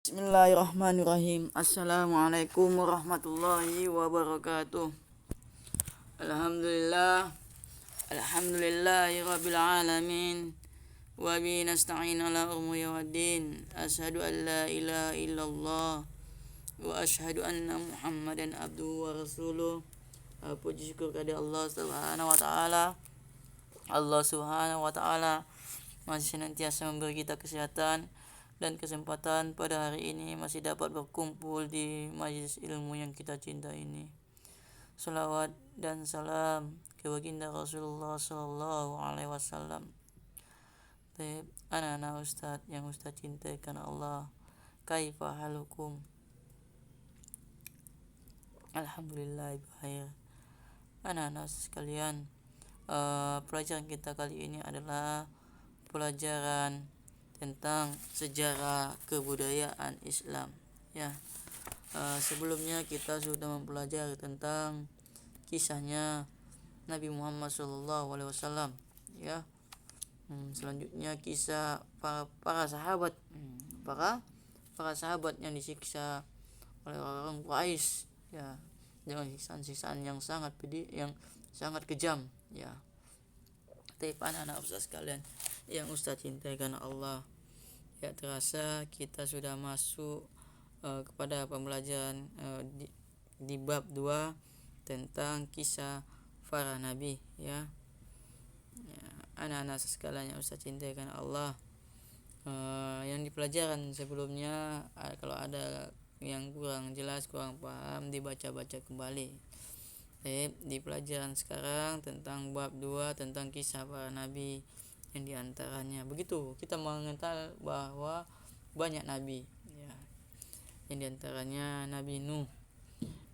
Bismillahirrahmanirrahim. Assalamualaikum warahmatullahi wabarakatuh. Alhamdulillah. Alhamdulillahi rabbil alamin. Wa bihi nasta'in ala umuri waddin. Asyhadu an la ilaha illallah wa asyhadu anna Muhammadan abduhu wa rasuluh. Puji syukur kepada Allah Subhanahu wa taala. Allah Subhanahu wa taala masih senantiasa memberi kita kesehatan dan kesempatan pada hari ini masih dapat berkumpul di majelis ilmu yang kita cinta ini. Salawat dan salam ke baginda Rasulullah sallallahu alaihi wasallam. Anak-anak Ustaz yang Ustaz cintai karena Allah. Kaifa halukum? Alhamdulillah baik. Anak-anak sekalian, pelajaran kita kali ini adalah pelajaran tentang sejarah kebudayaan Islam. Ya, sebelumnya kita sudah mempelajari tentang kisahnya Nabi Muhammad SAW. Ya, selanjutnya kisah para sahabat, para sahabat yang disiksa oleh orang Quraisy. Ya, dengan siksaan-siksaan yang sangat pedih, yang sangat kejam. Ya, tapi anak-anak Ustaz sekalian yang Ustaz cintai karena Allah, ya terasa kita sudah masuk kepada pembelajaran di bab 2 tentang kisah para nabi. Ya, anak-anak sekalian yang Ustaz cintai karena Allah, yang di pelajaran sebelumnya kalau ada yang kurang jelas, kurang paham, dibaca-baca kembali. Di pelajaran sekarang tentang bab 2 tentang kisah para nabi, yang diantaranya begitu kita mengenal bahwa banyak nabi, ya, yang diantaranya Nabi Nuh,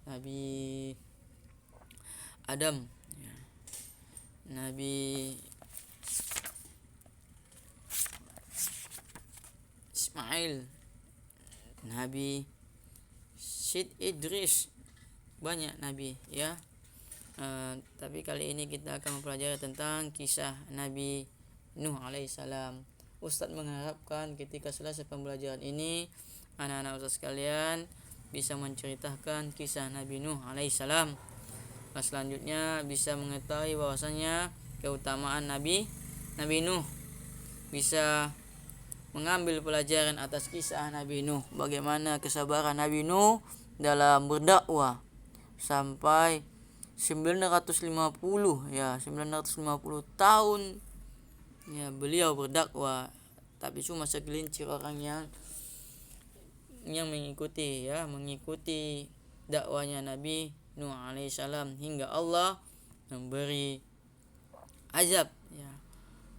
Nabi Adam, ya, Nabi Ismail, Nabi Syed Idris, banyak nabi, ya. Tapi kali ini kita akan mempelajari tentang kisah Nabi Nuh alaihissalam. Ustadz mengharapkan ketika selesai pembelajaran ini, anak-anak Ustadz sekalian bisa menceritakan kisah Nabi Nuh alaihissalam. Selanjutnya bisa mengetahui bahwasanya keutamaan Nabi Nuh, bisa mengambil pelajaran atas kisah Nabi Nuh, bagaimana kesabaran Nabi Nuh dalam berdakwah sampai 950 tahun, ya, beliau berdakwah, tapi cuma segelintir orang yang mengikuti dakwanya Nabi Nuh alaihissalam, hingga Allah memberi azab, ya,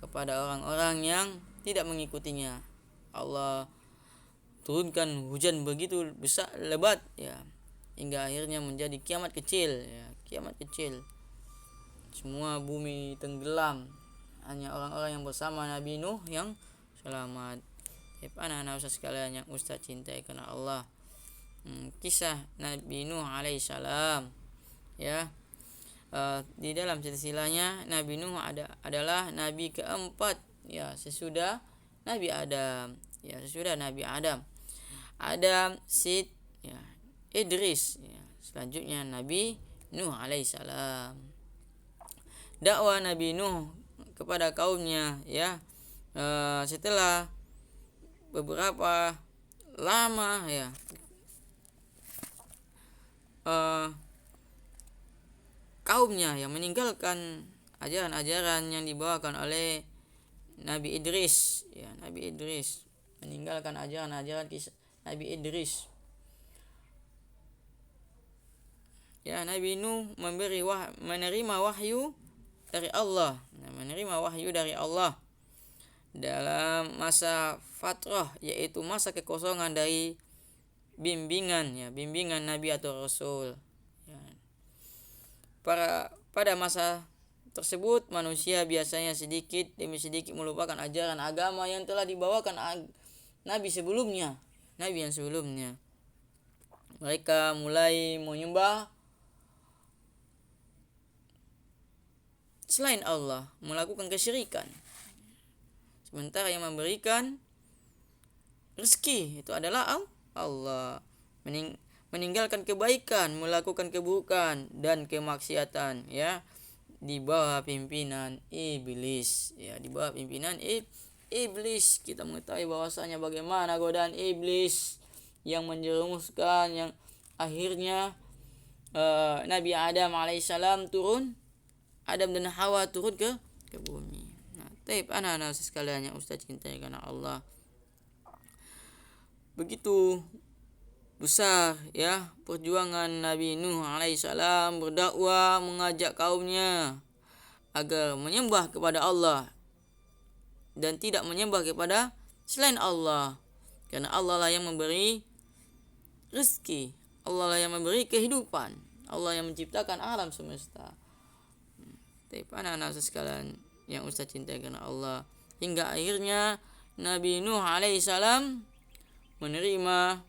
kepada orang-orang yang tidak mengikutinya. Allah turunkan hujan begitu besar, lebat, ya, hingga akhirnya menjadi kiamat kecil, ya, kiamat kecil. Semua bumi tenggelam, hanya orang-orang yang bersama Nabi Nuh yang selamat. Anak-anak Ustaz sekalian yang Ustaz cintai karena Allah, kisah Nabi Nuh alaihissalam, ya, di dalam silsilahnya Nabi Nuh adalah nabi keempat, ya, sesudah Nabi Adam, ya, sesudah Nabi Adam, Syed, ya, Idris, ya, selanjutnya Nabi Nuh alaihissalam. Dakwah Nabi Nuh kepada kaumnya, ya, setelah beberapa lama, ya, kaumnya yang meninggalkan ajaran-ajaran yang dibawakan oleh Nabi Idris, ya, Nabi Idris meninggalkan ajaran-ajaran Nabi Idris. Ya, Nabi Nuh menerima wahyu dari Allah, dalam masa fatrah, yaitu masa kekosongan dari bimbingan Nabi atau Rasul. Ya. Pada masa tersebut manusia biasanya sedikit demi sedikit melupakan ajaran agama yang telah dibawakan nabi yang sebelumnya. Mereka mulai menyembah selain Allah, melakukan kesyirikan. Sementara yang memberikan rezeki itu adalah Allah, meninggalkan kebaikan, melakukan keburukan dan kemaksiatan, ya, di bawah pimpinan iblis, ya, di bawah pimpinan iblis. Kita mengetahui bahwasanya bagaimana godaan iblis yang menjerumuskan, yang akhirnya Nabi Adam alaihissalam Adam dan Hawa turun ke bumi. Nah, taib anak-anak sekalian yang Ustaz cintai karena Allah, begitu besar, ya, perjuangan Nabi Nuh alaihissalam berdakwah, mengajak kaumnya agar menyembah kepada Allah dan tidak menyembah kepada selain Allah, karena Allah lah yang memberi rezeki, Allah lah yang memberi kehidupan, Allah yang menciptakan alam semesta. Tapi anak-anak sekalian yang Ustaz cintai karena Allah, hingga akhirnya Nabi Nuh alaihissalam menerima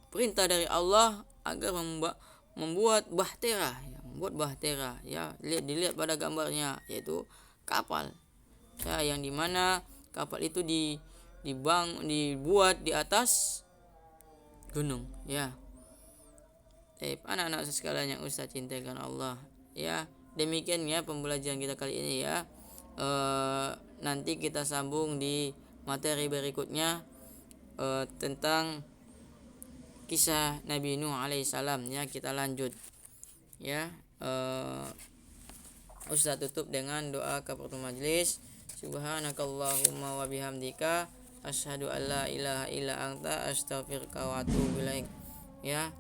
perintah dari Allah agar membuat bahtera, ya, dilihat pada gambarnya, yaitu kapal, ya, yang dimana kapal itu dibuat di atas gunung, ya. Anak-anak sekalian yang Ustaz cintai karena Allah, ya, demikian ya pembelajaran kita kali ini, ya. Nanti kita sambung di materi berikutnya tentang kisah Nabi Nuh alaihissalam, ya. Kita lanjut, ya. Ustaz tutup dengan doa kafaratul majlis. Subhanakallahumma wa bihamdika asyhadu an la ilaha illa anta astaghfiruka wa atubu ilaik. Ya,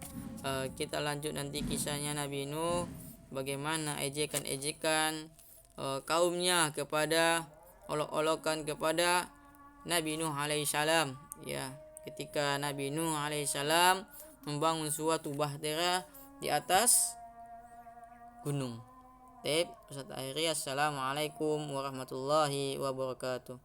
kita lanjut nanti kisahnya Nabi Nuh, bagaimana ejekan-ejekan kaumnya kepada olok-olokan kepada Nabi Nuh alaihissalam, ya, ketika Nabi Nuh alaihissalam membangun suatu bahtera di atas gunung. Ustaz akhiri, assalamualaikum warahmatullahi wabarakatuh.